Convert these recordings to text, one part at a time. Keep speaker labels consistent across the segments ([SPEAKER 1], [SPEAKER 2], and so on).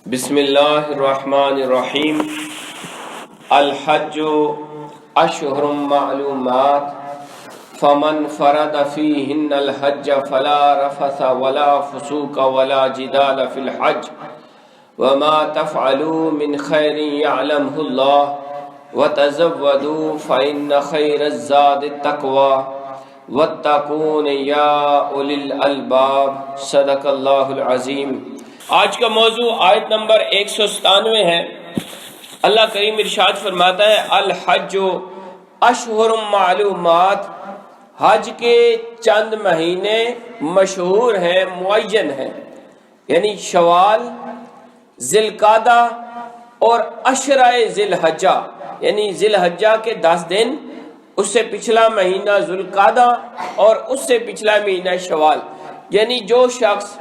[SPEAKER 1] بسم اللہ الرحمن الرحیم۔ الحج اشہر معلومات فمن فرد فیہن الحج فلا رفث ولا فسوق ولا جدال فی الحج وما تفعلوا من خیر یعلمہ اللہ وتزودوا فإن خیر الزاد التقوی واتقون یا اولی الالباب۔ صدق اللہ العظیم۔ آج کا موضوع آیت نمبر 197 ہے۔ اللہ کریم ارشاد فرماتا ہے الحج اشہر معلومات، حج کے چند مہینے مشہور ہیں، معین ہیں، یعنی شوال، ذی القعدہ اور عشرہ ذی الحجہ، یعنی ذی الحجہ کے 10 دن، اس سے پچھلا مہینہ ذی القعدہ اور اس سے پچھلا مہینہ شوال۔ یعنی جو شخص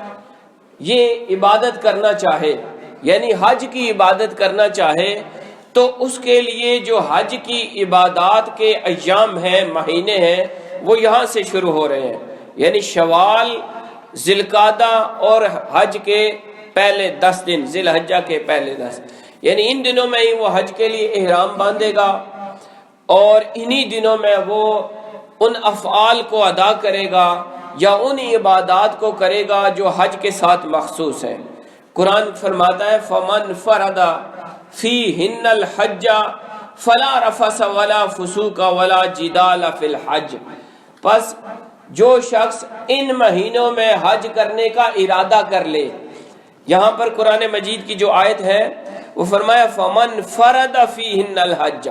[SPEAKER 1] یہ عبادت کرنا چاہے، یعنی حج کی عبادت کرنا چاہے، تو اس کے لیے جو حج کی عبادات کے ایام ہیں، مہینے ہیں، وہ یہاں سے شروع ہو رہے ہیں، یعنی شوال، ذی القعدہ اور حج کے پہلے 10 دن، ذی الحجہ کے پہلے 10، یعنی ان دنوں میں ہی وہ حج کے لیے احرام باندھے گا اور انہی دنوں میں وہ ان افعال کو ادا کرے گا یا ان عبادات کو کرے گا جو حج کے ساتھ مخصوص ہیں۔ قرآن فرماتا ہے فَمَنْ فَرَدَ فِيهِنَّ الْحَجَّ فَلَا رَفَثَ وَلَا فُسُوقَ وَلَا جِدَالَ فِي الْحَجِّ، پس جو شخص ان مہینوں میں حج کرنے کا ارادہ کر لے، یہاں پر قرآن مجید کی جو آیت ہے وہ فرمایا فَمَنْ فَرَدَ فِيهِنَّ الْحَجَّ،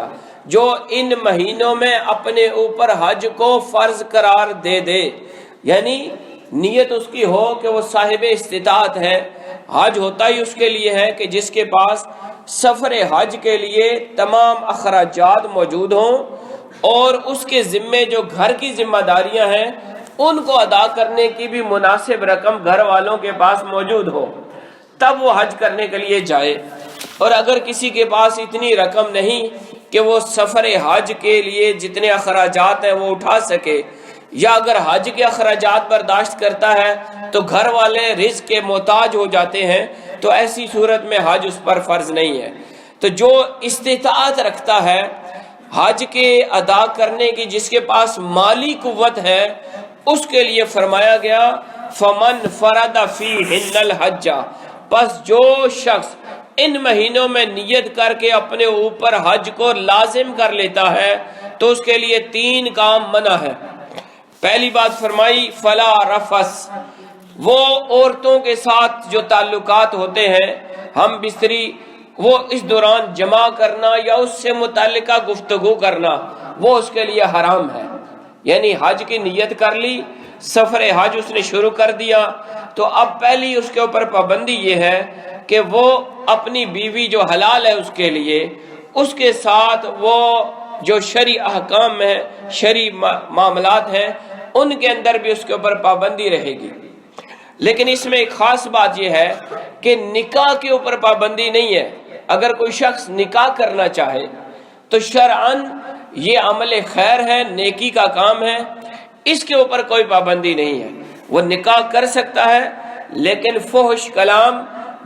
[SPEAKER 1] جو ان مہینوں میں اپنے اوپر حج کو فرض قرار دے دے، یعنی نیت اس کی ہو کہ وہ صاحب استطاعت ہے۔ حج ہوتا ہی اس کے لیے ہے کہ جس کے پاس سفر حج کے لیے تمام اخراجات موجود ہوں اور اس کے ذمے جو گھر کی ذمہ داریاں ہیں ان کو ادا کرنے کی بھی مناسب رقم گھر والوں کے پاس موجود ہو، تب وہ حج کرنے کے لیے جائے۔ اور اگر کسی کے پاس اتنی رقم نہیں کہ وہ سفر حج کے لیے جتنے اخراجات ہیں وہ اٹھا سکے، یا اگر حج کے اخراجات برداشت کرتا ہے تو گھر والے رزق کے محتاج ہو جاتے ہیں، تو ایسی صورت میں حج اس پر فرض نہیں ہے۔ تو جو استطاعت رکھتا ہے حج کے ادا کرنے کی، جس کے پاس مالی قوت ہے، اس کے لیے فرمایا گیا فَمَنْ فَرَدَ فِيهِنَّ الْحَجَّ، پس جو شخص ان مہینوں میں نیت کر کے اپنے اوپر حج کو لازم کر لیتا ہے تو اس کے لیے 3 کام منع ہے۔ پہلی بات فرمائی فلا رفث، وہ عورتوں کے ساتھ جو تعلقات ہوتے ہیں، ہم بستری، وہ اس دوران جمع کرنا یا اس سے متعلقہ گفتگو کرنا، وہ اس کے لیے حرام ہے۔ یعنی حج کی نیت کر لی، سفر حج اس نے شروع کر دیا، تو اب پہلی اس کے اوپر پابندی یہ ہے کہ وہ اپنی بیوی جو حلال ہے اس کے لیے، اس کے ساتھ وہ جو شرعی احکام ہیں، شرعی معاملات ہیں، ان کے اندر بھی اس کے اوپر پابندی رہے گی۔ لیکن اس میں ایک خاص بات یہ ہے کہ نکاح کے اوپر پابندی نہیں ہے۔ اگر کوئی شخص نکاح کرنا چاہے تو شرعاً یہ عمل خیر ہے، نیکی کا کام ہے، اس کے اوپر کوئی پابندی نہیں ہے، وہ نکاح کر سکتا ہے، لیکن فحش کلام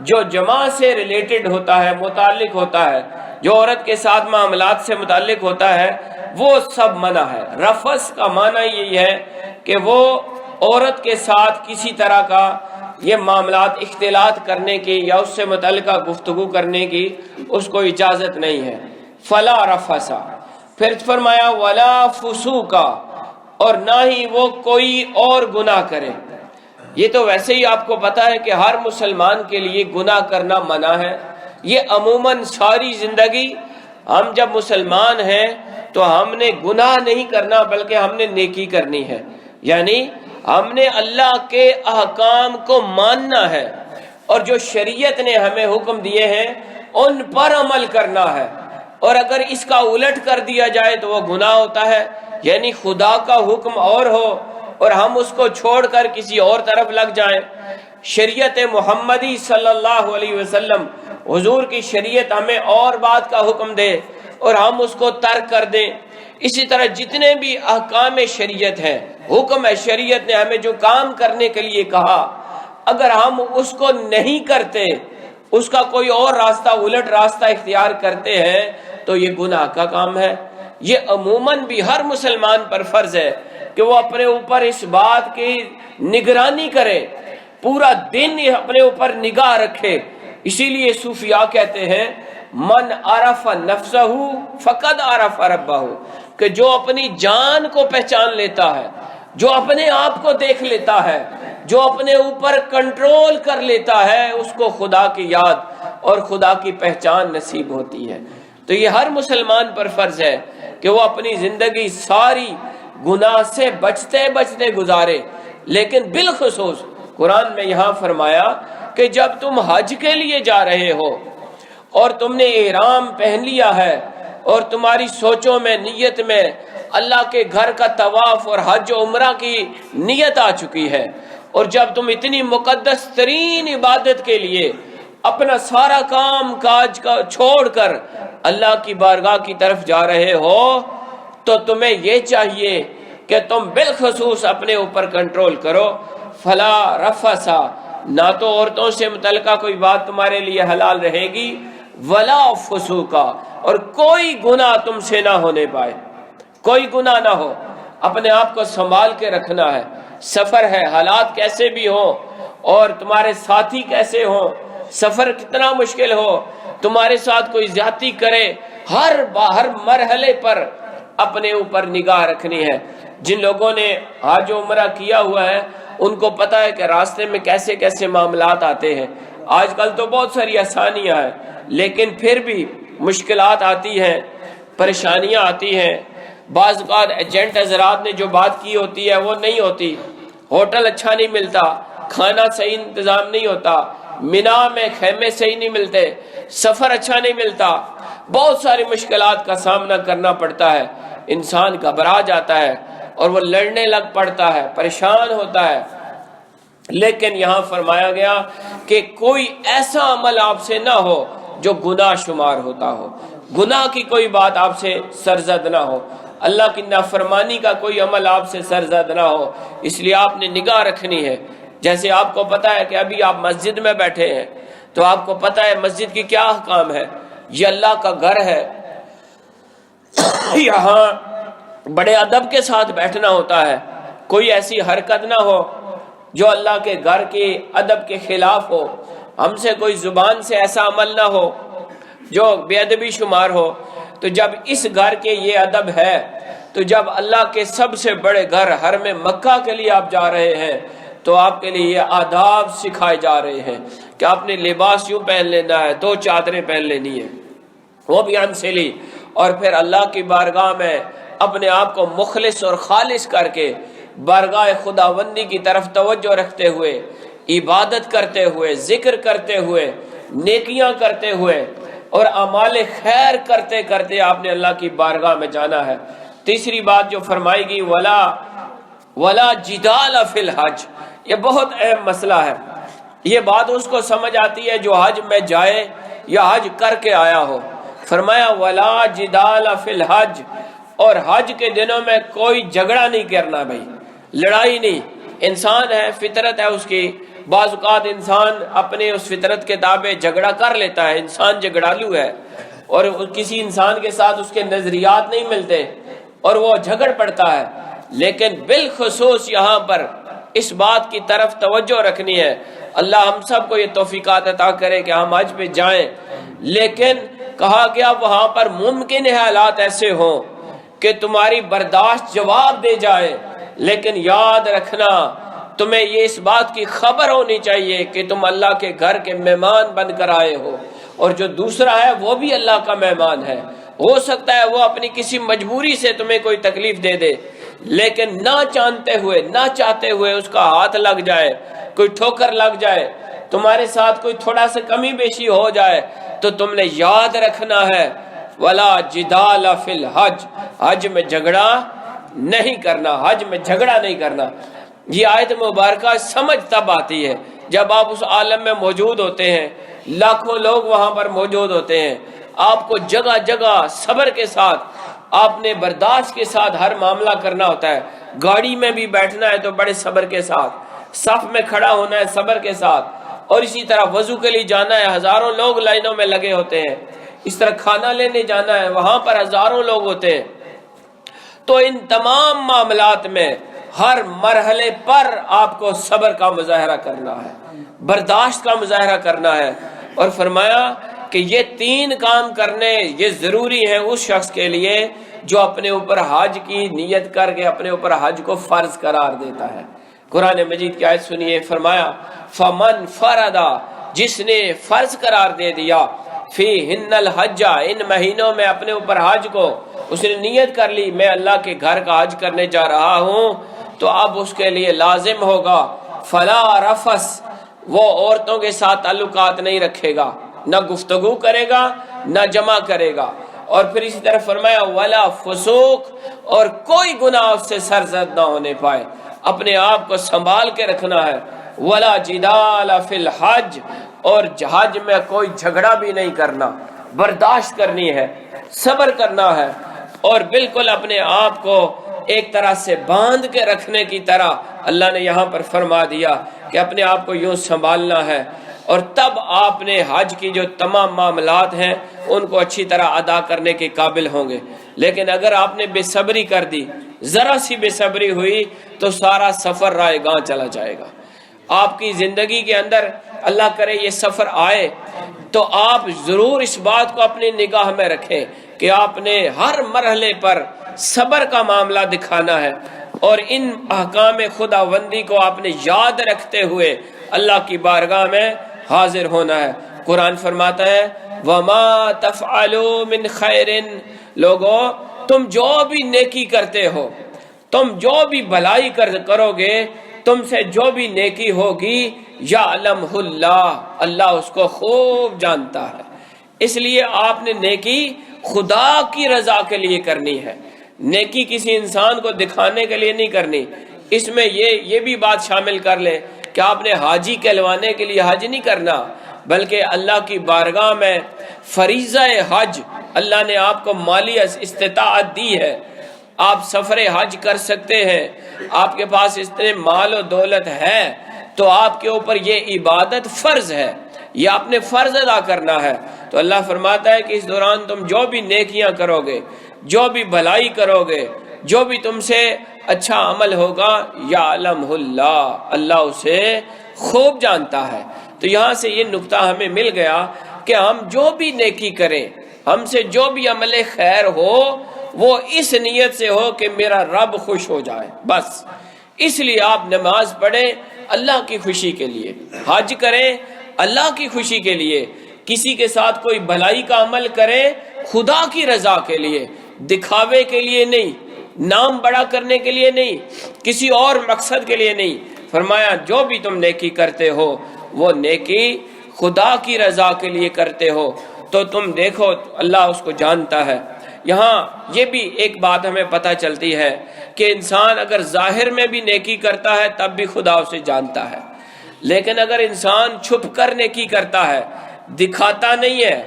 [SPEAKER 1] جو جماع سے ریلیٹڈ ہوتا ہے، متعلق ہوتا ہے، جو عورت کے ساتھ معاملات سے متعلق ہوتا ہے، وہ سب منع ہے۔ رفث کا معنی یہی ہے کہ وہ عورت کے ساتھ کسی طرح کا یہ معاملات اختلاط کرنے کی یا اس سے متعلقہ گفتگو کرنے کی اس کو اجازت نہیں ہے۔ فلا رفث، پھر فرمایا ولا فسوق، اور نہ ہی وہ کوئی اور گناہ کرے۔ یہ تو ویسے ہی آپ کو پتا ہے کہ ہر مسلمان کے لیے گناہ کرنا منع ہے۔ یہ عموماً ساری زندگی ہم جب مسلمان ہیں تو ہم نے گناہ نہیں کرنا بلکہ ہم نے نیکی کرنی ہے، یعنی ہم نے اللہ کے احکام کو ماننا ہے اور جو شریعت نے ہمیں حکم دیے ہیں ان پر عمل کرنا ہے، اور اگر اس کا الٹ کر دیا جائے تو وہ گناہ ہوتا ہے۔ یعنی خدا کا حکم اور ہو اور ہم اس کو چھوڑ کر کسی اور طرف لگ جائیں، شریعت محمدی صلی اللہ علیہ وسلم، حضور کی شریعت ہمیں اور بات کا حکم دے اور ہم اس کو ترک کر دیں۔ اسی طرح جتنے بھی احکام شریعت ہیں، حکم ہے، شریعت نے ہمیں جو کام کرنے کے لیے کہا، اگر ہم اس کو نہیں کرتے، اس کا کوئی اور راستہ الٹ راستہ اختیار کرتے ہیں تو یہ گناہ کا کام ہے۔ یہ عموماً بھی ہر مسلمان پر فرض ہے کہ وہ اپنے اوپر اس بات کی نگرانی کرے، پورا دن اپنے اوپر نگاہ رکھے۔ اسی لیے صوفیاء کہتے ہیں من عرف نفسہ فقد عرف ربہ، کہ جو اپنی جان کو پہچان لیتا ہے، جو اپنے آپ کو دیکھ لیتا ہے، جو اپنے اوپر کنٹرول کر لیتا ہے، اس کو خدا کی یاد اور خدا کی پہچان نصیب ہوتی ہے۔ تو یہ ہر مسلمان پر فرض ہے کہ وہ اپنی زندگی ساری گناہ سے بچتے بچتے گزارے، لیکن بالخصوص قرآن میں یہاں فرمایا کہ جب تم حج کے لیے جا رہے ہو اور تم نے احرام پہن لیا ہے اور تمہاری سوچوں میں نیت میں اللہ کے گھر کا طواف اور حج و عمرہ کی نیت آ چکی ہے، اور جب تم اتنی مقدس ترین عبادت کے لیے اپنا سارا کام کاج کا چھوڑ کر اللہ کی بارگاہ کی طرف جا رہے ہو، تو تمہیں یہ چاہیے کہ تم بالخصوص اپنے اوپر کنٹرول کرو۔ فلا رفسا، نہ تو عورتوں سے متعلقہ کوئی بات تمہارے لیے حلال رہے گی، ولا فسوقا، اور کوئی گناہ تم سے نہ ہونے پائے، کوئی گناہ نہ ہو۔ اپنے آپ کو سنبھال کے رکھنا ہے، سفر ہے، حالات کیسے بھی ہوں اور تمہارے ساتھی کیسے ہوں، سفر کتنا مشکل ہو، تمہارے ساتھ کوئی زیادتی کرے، ہر مرحلے پر اپنے اوپر نگاہ رکھنی ہے۔ جن لوگوں نے حج و عمرہ کیا ہوا ہے ان کو پتہ ہے کہ راستے میں کیسے کیسے معاملات آتے ہیں۔ آج کل تو بہت ساری آسانیاں ہیں، لیکن پھر بھی مشکلات آتی ہیں، پریشانیاں آتی ہیں۔ بعض اوقات ایجنٹ حضرات نے جو بات کی ہوتی ہے وہ نہیں ہوتی، ہوٹل اچھا نہیں ملتا، کھانا صحیح انتظام نہیں ہوتا، مینا میں خیمے صحیح نہیں ملتے، سفر اچھا نہیں ملتا، بہت ساری مشکلات کا سامنا کرنا پڑتا ہے۔ انسان گھبرا جاتا ہے اور وہ لڑنے لگ پڑتا ہے، پریشان ہوتا ہے۔ لیکن یہاں فرمایا گیا کہ کوئی ایسا عمل آپ سے نہ ہو جو گناہ شمار ہوتا ہو، گناہ کی کوئی بات آپ سے سرزد نہ ہو، اللہ کی نافرمانی کا کوئی عمل آپ سے سرزد نہ ہو۔ اس لیے آپ نے نگاہ رکھنی ہے۔ جیسے آپ کو پتا ہے کہ ابھی آپ مسجد میں بیٹھے ہیں تو آپ کو پتا ہے مسجد کی کیا احکام ہے، یہ اللہ کا گھر ہے، یہاں بڑے ادب کے ساتھ بیٹھنا ہوتا ہے، کوئی ایسی حرکت نہ ہو جو اللہ کے گھر کے ادب کے خلاف ہو، ہم سے کوئی زبان سے ایسا عمل نہ ہو جو بے ادبی شمار ہو۔ تو جب اس گھر کے یہ ادب ہے تو جب اللہ کے سب سے بڑے گھر حرم مکہ کے لیے آپ جا رہے ہیں تو آپ کے لیے یہ آداب سکھائے جا رہے ہیں کہ آپ نے لباس یوں پہن لینا ہے، 2 چادریں پہن لینی ہے، وہ بھی انسلی، اور پھر اللہ کی بارگاہ میں اپنے آپ کو مخلص اور خالص کر کے بارگاہ خداوندی کی طرف توجہ رکھتے ہوئے، عبادت کرتے ہوئے، ذکر کرتے ہوئے، نیکیاں کرتے ہوئے اور اعمال خیر کرتے کرتے آپ نے اللہ کی بارگاہ میں جانا ہے۔ تیسری بات جو فرمائی گی ولا جدال فی الحج، یہ بہت اہم مسئلہ ہے۔ یہ بات اس کو سمجھ آتی ہے جو حج میں جائے یا حج کر کے آیا ہو۔ فرمایا ولا جدال فی الحج، اور حج کے دنوں میں کوئی جھگڑا نہیں کرنا، بھائی لڑائی نہیں۔ انسان ہے، فطرت ہے اس کی، بعض اوقات انسان اپنے اس فطرت کے تابع جھگڑا کر لیتا ہے، انسان جھگڑالو ہے اور کسی انسان کے ساتھ اس کے نظریات نہیں ملتے اور وہ جھگڑ پڑتا ہے۔ لیکن بالخصوص یہاں پر اس بات کی طرف توجہ رکھنی ہے، اللہ ہم سب کو یہ توفیقات عطا کرے کہ ہم حج پہ جائیں، لیکن کہا گیا وہاں پر ممکن ہے حالات ایسے ہوں کہ تمہاری برداشت جواب دے جائے، لیکن یاد رکھنا تمہیں یہ اس بات کی خبر ہونی چاہیے کہ تم اللہ کے گھر کے مہمان بن کر آئے ہو، اور جو دوسرا ہے وہ بھی اللہ کا مہمان ہے۔ ہو سکتا ہے وہ اپنی کسی مجبوری سے تمہیں کوئی تکلیف دے دے، لیکن نہ جانتے ہوئے، نہ چاہتے ہوئے اس کا ہاتھ لگ جائے، کوئی ٹھوکر لگ جائے، تمہارے ساتھ کوئی تھوڑا سا کمی بیشی ہو جائے، تو تم نے یاد رکھنا ہے ولا جدال فی الحج، حج میں جھگڑا نہیں کرنا، حج میں جھگڑا نہیں کرنا۔ یہ آیت مبارکہ سمجھ تب آتی ہے جب آپ اس عالم میں موجود ہوتے ہیں، لاکھوں لوگ وہاں پر موجود ہوتے ہیں، آپ کو جگہ جگہ صبر کے ساتھ، آپ نے برداشت کے ساتھ ہر معاملہ کرنا ہوتا ہے۔ گاڑی میں بھی بیٹھنا ہے تو بڑے صبر کے ساتھ، صف میں کھڑا ہونا ہے صبر کے ساتھ، اور اسی طرح وضو کے لیے جانا ہے، ہزاروں لوگ لائنوں میں لگے ہوتے ہیں، اس طرح کھانا لینے جانا ہے، وہاں پر ہزاروں لوگ ہوتے ہیں۔ تو ان تمام معاملات میں ہر مرحلے پر آپ کو صبر کا مظاہرہ کرنا ہے، برداشت کا مظاہرہ کرنا ہے۔ اور فرمایا کہ یہ 3 کام کرنے یہ ضروری ہیں اس شخص کے لیے جو اپنے اوپر حج کی نیت کر کے اپنے اوپر حج کو فرض قرار دیتا ہے۔ قرآن مجید کی آیت سنیے، فرمایا فمن فردا، جس نے فرض قرار دے دیا، فیہن الحج، ان مہینوں میں اپنے اوپر حج کو اس نے نیت کر لی، میں اللہ کے گھر کا حج کرنے جا رہا ہوں، تو اب اس کے لیے لازم ہوگا فلا رفس، وہ عورتوں کے ساتھ تعلقات نہیں رکھے گا، نہ گفتگو کرے گا نہ جمع کرے گا۔ اور پھر اسی طرح فرمایا ولا فسوق، اور کوئی گناہ اس سے سرزد نہ ہونے پائے، اپنے آپ کو سنبھال کے رکھنا ہے۔ ولا جدال فی الحج، اور حج میں کوئی جھگڑا بھی نہیں کرنا، برداشت کرنی ہے، صبر کرنا ہے، اور بالکل اپنے آپ کو ایک طرح سے باندھ کے رکھنے کی طرح اللہ نے یہاں پر فرما دیا کہ اپنے آپ کو یوں سنبھالنا ہے، اور تب آپ نے حج کی جو تمام معاملات ہیں ان کو اچھی طرح ادا کرنے کے قابل ہوں گے۔ لیکن اگر آپ نے بے صبری کر دی، ذرا سی بے صبری ہوئی، تو سارا سفر رائے گاں چلا جائے گا۔ آپ کی زندگی کے اندر اللہ کرے یہ سفر آئے تو آپ ضرور اس بات کو اپنی نگاہ میں رکھیں کہ آپ نے ہر مرحلے پر صبر کا معاملہ دکھانا ہے، اور ان احکام خداوندی کو آپ نے یاد رکھتے ہوئے اللہ کی بارگاہ میں حاضر ہونا ہے۔ قرآن فرماتا ہے وَمَا تَفْعَلُوا مِنْ خَيْرٍ، لوگو تم جو بھی نیکی کرتے ہو، تم جو بھی بھلائی کرو گے، تم سے جو بھی نیکی ہوگی، یعلمہ اللہ، اللہ اس کو خوب جانتا ہے۔ اس لیے آپ نے نیکی خدا کی رضا کے لیے کرنی ہے، نیکی کسی انسان کو دکھانے کے لیے نہیں کرنی۔ اس میں یہ بھی بات شامل کر لیں کہ آپ نے حاجی کہلوانے کے لیے حج نہیں کرنا، بلکہ اللہ کی بارگاہ میں فریضہ حج اللہ نے آپ کو مالی استطاعت دی ہے، آپ سفر حج کر سکتے ہیں، آپ کے پاس اتنے مال و دولت ہے، تو آپ کے اوپر یہ عبادت فرض ہے، یہ آپ نے فرض ادا کرنا ہے۔ تو اللہ فرماتا ہے کہ اس دوران تم جو بھی نیکیاں کرو گے، جو بھی بھلائی کرو گے، جو بھی تم سے اچھا عمل ہوگا، یعلمہ اللہ، اللہ اسے خوب جانتا ہے۔ تو یہاں سے یہ نقطہ ہمیں مل گیا کہ ہم جو بھی نیکی کریں، ہم سے جو بھی عمل خیر ہو، وہ اس نیت سے ہو کہ میرا رب خوش ہو جائے، بس اس لیے آپ نماز پڑھیں اللہ کی خوشی کے لیے، حج کریں اللہ کی خوشی کے لیے، کسی کے ساتھ کوئی بھلائی کا عمل کریں خدا کی رضا کے لیے، دکھاوے کے لیے نہیں، نام بڑا کرنے کے لیے نہیں، کسی اور مقصد کے لیے نہیں۔ فرمایا جو بھی تم نیکی کرتے ہو وہ نیکی خدا کی رضا کے لیے کرتے ہو، تو تم دیکھو اللہ اس کو جانتا ہے۔ یہاں یہ بھی ایک بات ہمیں پتہ چلتی ہے کہ انسان اگر ظاہر میں بھی نیکی کرتا ہے تب بھی خدا اسے جانتا ہے، لیکن اگر انسان چھپ کر نیکی کرتا ہے، دکھاتا نہیں ہے،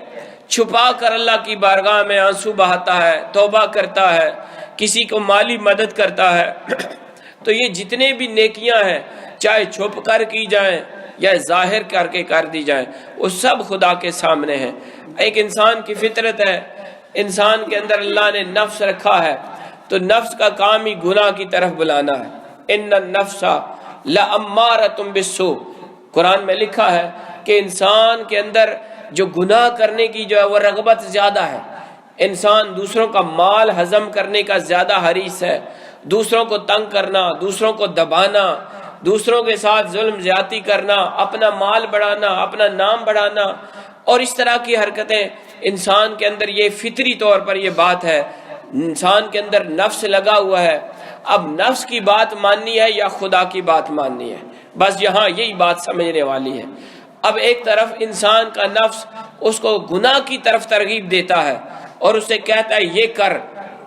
[SPEAKER 1] چھپا کر اللہ کی بارگاہ میں آنسو بہاتا ہے، توبہ کرتا ہے، کسی کو مالی مدد کرتا ہے، تو یہ جتنے بھی نیکیاں ہیں چاہے چھپ کر کی جائیں یا ظاہر کر کے کر دی جائیں، وہ سب خدا کے سامنے ہیں۔ ایک انسان کی فطرت ہے، انسان کے اندر اللہ نے نفس رکھا ہے، تو نفس کا کام ہی گناہ کی طرف بلانا ہے۔ ان النفس لامارۃ بالسوء، قرآن میں لکھا ہے کہ انسان کے اندر جو گناہ کرنے کی جو ہے وہ رغبت زیادہ ہے، انسان دوسروں کا مال ہضم کرنے کا زیادہ حریص ہے، دوسروں کو تنگ کرنا، دوسروں کو دبانا، دوسروں کے ساتھ ظلم زیادتی کرنا، اپنا مال بڑھانا، اپنا نام بڑھانا، اور اس طرح کی حرکتیں انسان کے اندر، یہ فطری طور پر یہ بات ہے، انسان کے اندر نفس لگا ہوا ہے۔ اب نفس کی بات ماننی ہے یا خدا کی بات ماننی ہے، بس یہاں یہی بات سمجھنے والی ہے۔ اب ایک طرف انسان کا نفس اس کو گناہ کی طرف ترغیب دیتا ہے اور اسے کہتا ہے یہ کر،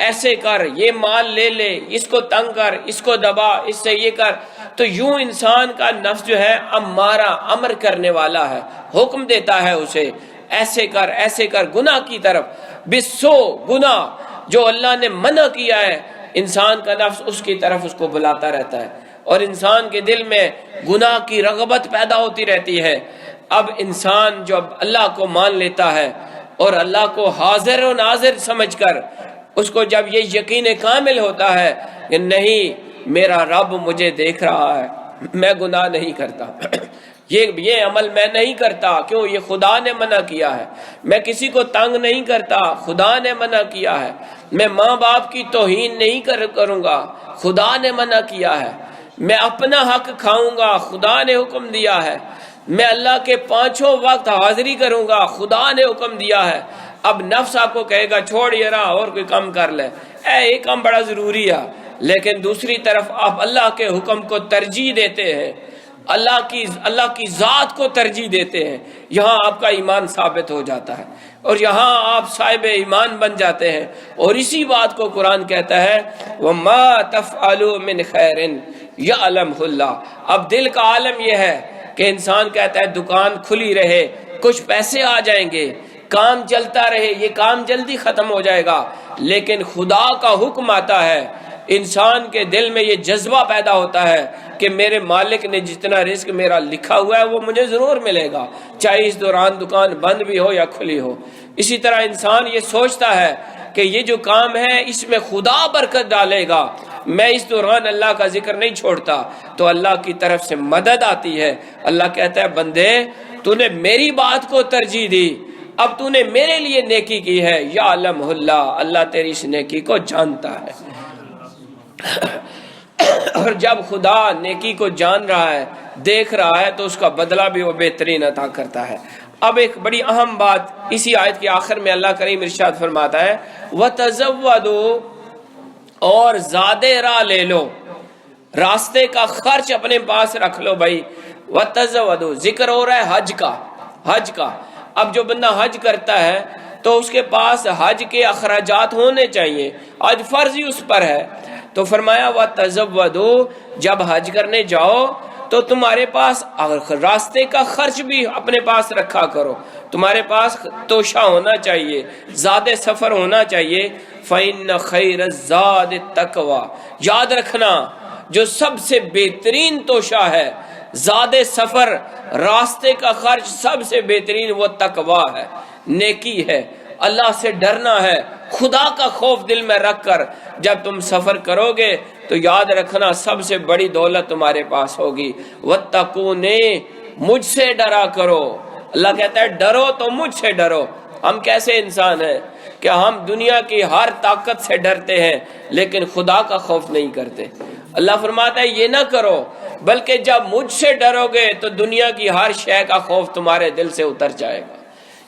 [SPEAKER 1] ایسے کر، یہ مال لے لے، اس کو تنگ کر، اس کو دبا، اس سے یہ کر، تو یوں انسان کا نفس جو ہے امارہ، امر کرنے والا ہے، حکم دیتا ہے اسے ایسے کر، ایسے کر، گناہ کی طرف، بسو، گناہ جو اللہ نے منع کیا ہے، انسان کا نفس اس کی طرف اس کو بلاتا رہتا ہے، اور انسان کے دل میں گناہ کی رغبت پیدا ہوتی رہتی ہے۔ اب انسان جو اللہ کو مان لیتا ہے اور اللہ کو حاضر و ناظر سمجھ کر اس کو جب یہ یقین کامل ہوتا ہے کہ نہیں میرا رب مجھے دیکھ رہا ہے، میں گناہ نہیں کرتا، یہ عمل میں نہیں کرتا، کیوں؟ یہ خدا نے منع کیا ہے، میں کسی کو تنگ نہیں کرتا، خدا نے منع کیا ہے، میں ماں باپ کی توہین نہیں کروں گا، خدا نے منع کیا ہے، میں اپنا حق کھاؤں گا، خدا نے حکم دیا ہے، میں اللہ کے 5 وقت حاضری کروں گا، خدا نے حکم دیا ہے۔ اب نفس آپ کو کہے گا چھوڑ یہ رہا اور کوئی کام کر لے، یہ کام بڑا ضروری ہے، لیکن دوسری طرف آپ اللہ کے حکم کو ترجیح دیتے ہیں، اللہ کی ذات کو ترجیح دیتے ہیں، یہاں آپ کا ایمان ثابت ہو جاتا ہے اور یہاں آپ صاحب ایمان بن جاتے ہیں۔ اور اسی بات کو قرآن کہتا ہے وَمَا تَفْعَلُوا مِنْ خَيْرٍ يَعْلَمْهُ اللَّهُ۔ اب دل کا عالم یہ ہے کہ انسان کہتا ہے دکان کھلی رہے، کچھ پیسے آ جائیں گے، کام چلتا رہے، یہ کام جلدی ختم ہو جائے گا، لیکن خدا کا حکم آتا ہے، انسان کے دل میں یہ جذبہ پیدا ہوتا ہے کہ میرے مالک نے جتنا رزق میرا لکھا ہوا ہے وہ مجھے ضرور ملے گا، چاہے اس دوران دکان بند بھی ہو یا کھلی ہو۔ اسی طرح انسان یہ سوچتا ہے کہ یہ جو کام ہے اس میں خدا برکت ڈالے گا، میں اس دوران اللہ کا ذکر نہیں چھوڑتا، تو اللہ کی طرف سے مدد آتی ہے۔ اللہ کہتا ہے بندے تو نے میری بات کو ترجیح دی، اب تو نے میرے لیے نیکی کی ہے، یعلم اللہ، اللہ تیری اس نیکی کو جانتا ہے۔ اور جب خدا نیکی کو جان رہا ہے، دیکھ رہا ہے، تو اس کا بدلہ بھی وہ بہترین عطا کرتا ہے۔ اب ایک بڑی اہم بات اسی آیت کے آخر میں اللہ کریم ارشاد فرماتا ہے وَتَزَوَّدُوا، اور زیادہ راہ لے لو، راستے کا خرچ اپنے پاس رکھ لو بھائی۔ وَتَزَوَّدُوا، ذکر ہو رہا ہے حج کا۔ اب جو بندہ حج کرتا ہے تو اس کے پاس حج کے اخراجات ہونے چاہیے، حج فرض ہی اس پر ہے، تو فرمایا وَتَزَوَّدُوا، جب حج کرنے جاؤ تو تمہارے پاس راستے کا خرچ بھی اپنے پاس رکھا کرو، تمہارے پاس توشہ ہونا چاہیے، زیادہ سفر ہونا چاہیے۔ فَإِنَّ خَيْرَ الزَّادِ التَّقْوَىٰ، یاد رکھنا جو سب سے بہترین توشہ ہے، زیادہ سفر، راستے کا خرچ، سب سے بہترین وہ تقویٰ ہے، نیکی ہے، اللہ سے ڈرنا ہے، خدا کا خوف دل میں رکھ کر جب تم سفر کرو گے تو یاد رکھنا سب سے بڑی دولت تمہارے پاس ہوگی۔ وَاتَّقُونِ، مجھ سے ڈرا کرو، اللہ کہتا ہے ڈرو تو مجھ سے ڈرو۔ ہم کیسے انسان ہیں کہ ہم دنیا کی ہر طاقت سے ڈرتے ہیں لیکن خدا کا خوف نہیں کرتے۔ اللہ فرماتا ہے یہ نہ کرو، بلکہ جب مجھ سے ڈرو گے تو دنیا کی ہر شے کا خوف تمہارے دل سے اتر جائے گا۔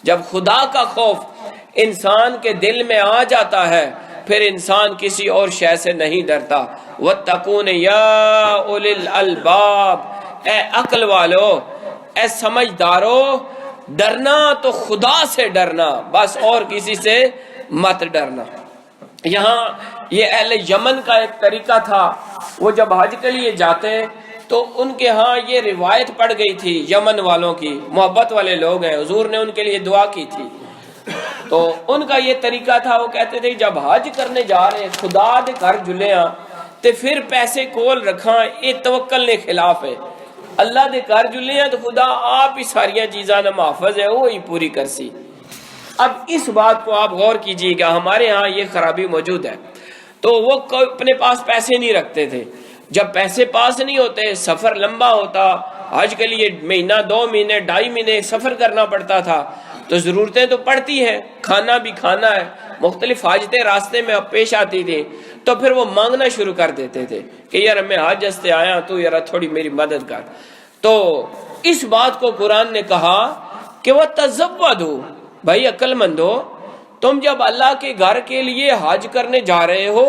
[SPEAKER 1] جب خدا کا خوف انسان کے دل میں آ جاتا ہے پھر انسان کسی اور شے سے نہیں ڈرتا۔ وَاتَّقُونِ يَا أُولِي الْأَلْبَابِ، اے عقل والو، اے سمجھدارو، ڈرنا تو خدا سے ڈرنا، بس اور کسی سے مت ڈرنا۔ یہاں یہ اہل یمن کا ایک طریقہ تھا، وہ جب حج کے لیے جاتے تو ان کے ہاں یہ روایت پڑ گئی تھی، یمن والوں کی، محبت والے لوگ ہیں، حضور نے ان کے لیے دعا کی تھی، تو ان کا یہ طریقہ تھا، وہ کہتے تھے جب حج کرنے جا رہے خدا دے گھر جلیاں تے پھر پیسے کول رکھاں، یہ توکل نے خلاف ہے، اللہ دے گھر جلیاں تو خدا آپ ہی ساریاں چیزاں محفظ ہے، وہی پوری کرسی۔ اب اس بات کو آپ غور کیجئے گا، ہمارے ہاں یہ خرابی موجود ہے، تو وہ اپنے پاس پیسے نہیں رکھتے تھے، جب پیسے پاس نہیں ہوتے، سفر لمبا ہوتا، حج کے لیے مہینہ، 2 مہینے، 2.5 مہینے سفر کرنا پڑتا تھا، تو ضرورتیں تو پڑتی ہیں، کھانا بھی کھانا ہے، مختلف حاجتیں راستے میں پیش آتی تھی، تو پھر وہ مانگنا شروع کر دیتے تھے کہ یار میں حج سے آیا، تو یار تھوڑی میری مدد کر۔ تو اس بات کو قرآن نے کہا کہ وہ تزودو، بھائی عقل مندو، تم جب اللہ کے گھر کے لیے حج کرنے جا رہے ہو،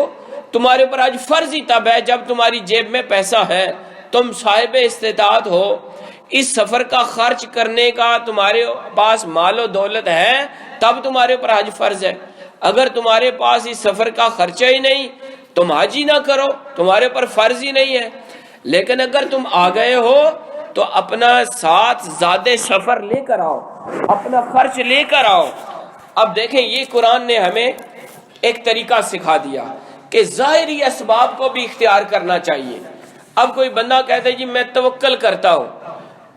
[SPEAKER 1] تمہارے اوپر حج فرض ہی تب ہے جب تمہاری جیب میں پیسہ ہے، تم صاحب استطاعت ہو، اس سفر کا خرچ کرنے کا تمہارے پاس مال و دولت ہے، تب تمہارے اوپر حج فرض ہے۔ اگر تمہارے پاس اس سفر کا خرچہ ہی نہیں، تم حج ہی نہ کرو، تمہارے اوپر فرض ہی نہیں ہے۔ لیکن اگر تم آ گئے ہو تو اپنا ساتھ زیادہ سفر لے کر آؤ، اپنا خرچ لے کر آؤ۔ اب دیکھیں یہ قرآن نے ہمیں ایک طریقہ سکھا دیا کہ ظاہری اسباب کو بھی اختیار کرنا چاہیے۔ اب کوئی بندہ کہتا ہے جی میں توکل کرتا ہوں،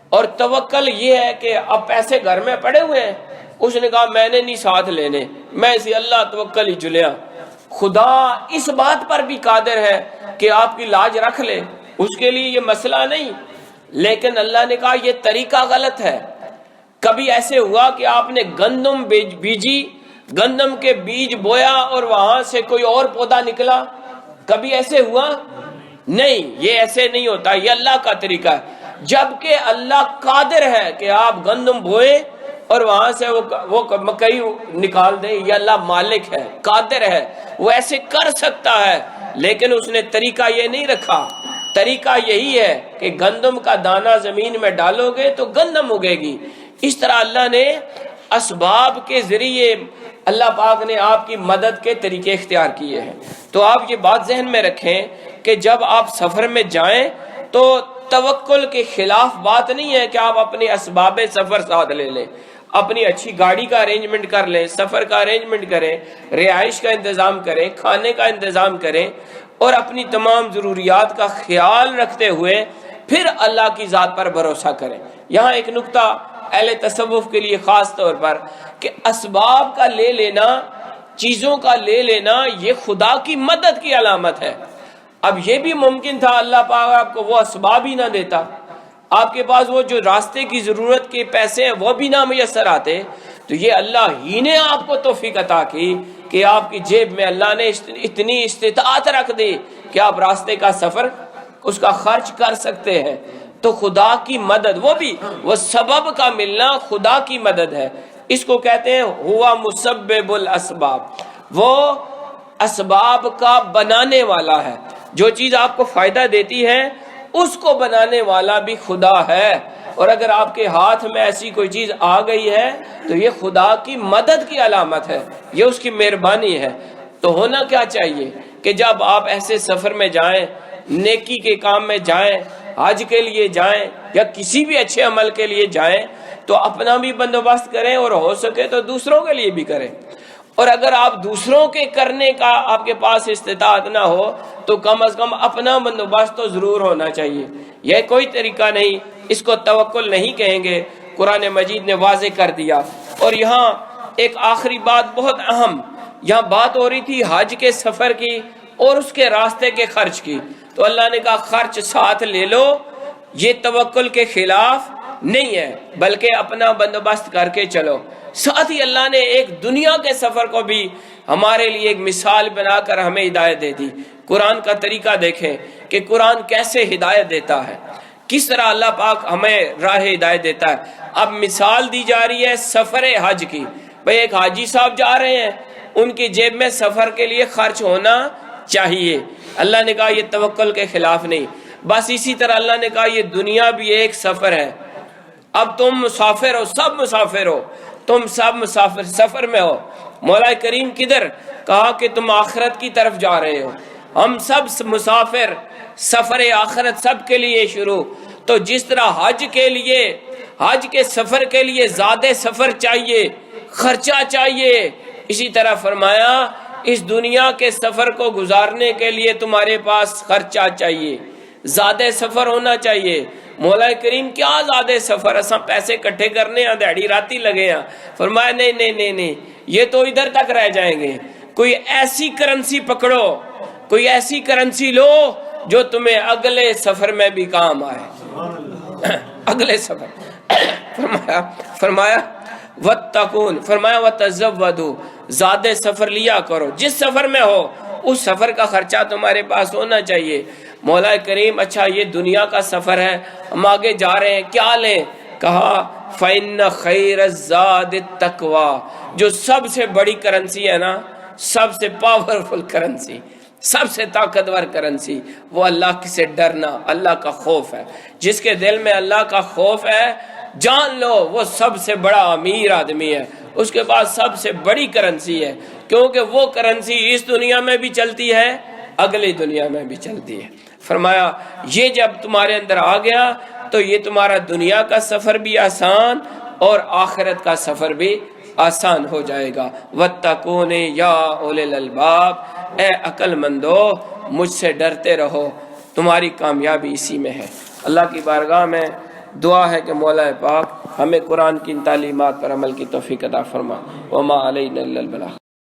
[SPEAKER 1] اور توکل یہ ہے کہ اب پیسے گھر میں پڑے ہوئے ہیں، اس نے کہا میں نے نہیں ساتھ لینے، میں اسی اللہ توکل ہی جلیا۔ خدا اس بات پر بھی قادر ہے کہ آپ کی لاج رکھ لے، اس کے لیے یہ مسئلہ نہیں، لیکن اللہ نے کہا یہ طریقہ غلط ہے۔ کبھی ایسے ہوا کہ آپ نے گندم بیجی، گندم کے بیج بویا اور وہاں سے کوئی اور پودا نکلا؟ کبھی ایسے ہوا؟ نہیں، یہ ایسے نہیں ہوتا، یہ اللہ کا طریقہ ہے۔ جبکہ اللہ قادر ہے کہ آپ گندم بوئے اور وہاں سے وہ مکئی نکال دے، یہ اللہ مالک ہے، قادر ہے، وہ ایسے کر سکتا ہے، لیکن اس نے طریقہ یہ نہیں رکھا۔ طریقہ یہی ہے کہ گندم کا دانہ زمین میں ڈالو گے تو گندم اگے گی۔ اس طرح اللہ نے اسباب کے ذریعے اللہ پاک نے آپ کی مدد کے طریقے اختیار کیے ہیں۔ تو آپ یہ بات ذہن میں رکھیں کہ جب آپ سفر میں جائیں تو توکل کے خلاف بات نہیں ہے کہ آپ اپنے اسباب سفر ساتھ لے لیں، اپنی اچھی گاڑی کا ارینجمنٹ کر لیں، سفر کا ارینجمنٹ کریں، رہائش کا انتظام کریں، کھانے کا انتظام کریں، اور اپنی تمام ضروریات کا خیال رکھتے ہوئے پھر اللہ کی ذات پر بھروسہ کریں۔ یہاں ایک نکتہ اہل تصوف کے لیے خاص طور پر کہ اسباب کا لے لینا، چیزوں کا لے لینا، یہ خدا کی مدد کی علامت ہے۔ اب یہ بھی ممکن تھا اللہ پاک آپ کو وہ اسباب ہی نہ دیتا، آپ کے پاس وہ جو راستے کی ضرورت کے پیسے ہیں وہ بھی نہ میسر آتے، تو یہ اللہ ہی نے آپ کو توفیق عطا کی کہ آپ کی جیب میں اللہ نے اتنی استطاعت رکھ دی کہ آپ راستے کا سفر اس کا خرچ کر سکتے ہیں۔ تو خدا کی مدد، وہ سبب کا ملنا خدا کی مدد ہے۔ اس کو کہتے ہیں ہوا مسبب الاسباب، وہ اسباب کا بنانے والا ہے۔ جو چیز آپ کو فائدہ دیتی ہے اس کو بنانے والا بھی خدا ہے، اور اگر آپ کے ہاتھ میں ایسی کوئی چیز آ گئی ہے تو یہ خدا کی مدد کی علامت ہے، یہ اس کی مہربانی ہے۔ تو ہونا کیا چاہیے کہ جب آپ ایسے سفر میں جائیں، نیکی کے کام میں جائیں، حج کے لیے جائیں یا کسی بھی اچھے عمل کے لیے جائیں، تو اپنا بھی بندوبست کریں اور ہو سکے تو دوسروں کے لیے بھی کریں۔ اور اگر آپ دوسروں کے کرنے کا آپ کے پاس استطاعت نہ ہو تو کم از کم اپنا بندوبست تو ضرور ہونا چاہیے۔ یہ کوئی طریقہ نہیں، اس کو توکل نہیں کہیں گے، قرآن مجید نے واضح کر دیا۔ اور یہاں ایک آخری بات بہت اہم، یہاں بات ہو رہی تھی حج کے سفر کی اور اس کے راستے کے خرچ کی، تو اللہ نے کہا خرچ ساتھ لے لو، یہ توکل کے خلاف نہیں ہے، بلکہ اپنا بندوبست کر کے چلو۔ ساتھ ہی اللہ نے ایک دنیا کے سفر کو بھی ہمارے لیے ایک مثال بنا کر ہمیں ہدایت دے دی۔ قرآن کا طریقہ دیکھیں کہ قرآن کیسے ہدایت دیتا ہے، کس طرح اللہ پاک ہمیں راہ ہدایت دیتا ہے۔ اب مثال دی جا رہی ہے سفر حج کی، بھئی ایک حاجی صاحب جا رہے ہیں، ان کی جیب میں سفر کے لیے خرچ ہونا چاہیے۔ اللہ نے کہا یہ توکل کے خلاف نہیں۔ بس اسی طرح اللہ نے کہا یہ دنیا بھی ایک سفر ہے، اب تم مسافر ہو، سب مسافر ہو، تم سب مسافر سفر میں ہو۔ مولا کریم کدھر کہا کہ تم آخرت کی طرف جا رہے ہو، ہم سب مسافر، سفر آخرت سب کے لیے شروع۔ تو جس طرح حج کے سفر کے لیے زیادہ سفر چاہیے، خرچہ چاہیے، اسی طرح فرمایا اس دنیا کے سفر کو گزارنے کے لیے تمہارے پاس خرچہ چاہیے، زیادہ سفر ہونا چاہیے۔ مولا کریم کیا زیادہ سفر، اساں پیسے کٹھے کرنے ہیں، دیہڑی راتی لگے ہیں۔ فرمایا نہیں، یہ تو ادھر تک رہ جائیں گے، کوئی ایسی کرنسی پکڑو، کوئی ایسی کرنسی لو جو تمہیں اگلے سفر میں بھی کام آئے، اگلے سفر۔ فرمایا وَاتَّقُونَ، فرمایا وَتَزَوَّدُوا، زیادہ سفر لیا کرو، جس سفر میں ہو اس سفر کا خرچہ تمہارے پاس ہونا چاہیے۔ مولا کریم اچھا یہ دنیا کا سفر ہے، ہم آگے جا رہے ہیں، کیا لیں؟ کہا فَإِنَّ خَيْرَ الزَّادِ التَّقْوَىٰ، جو سب سے بڑی کرنسی ہے نا، سب سے پاورفل کرنسی، سب سے طاقتور کرنسی، وہ اللہ سے ڈرنا، اللہ کا خوف ہے۔ جس کے دل میں اللہ کا خوف ہے، جان لو وہ سب سے بڑا امیر آدمی ہے، اس کے پاس سب سے بڑی کرنسی ہے، کیونکہ وہ کرنسی اس دنیا میں بھی چلتی ہے، اگلی دنیا میں بھی چلتی ہے۔ فرمایا یہ جب تمہارے اندر آ گیا تو یہ تمہارا دنیا کا سفر بھی آسان اور آخرت کا سفر بھی آسان ہو جائے گا۔ وَاتَّقُونِ یا اولِ الالباب، اے عقل مندو مجھ سے ڈرتے رہو، تمہاری کامیابی اسی میں ہے۔ اللہ کی بارگاہ میں دعا ہے کہ مولا پاک ہمیں قرآن کی ان تعلیمات پر عمل کی توفیق عطا فرما۔ وما علینا الا البلاغ۔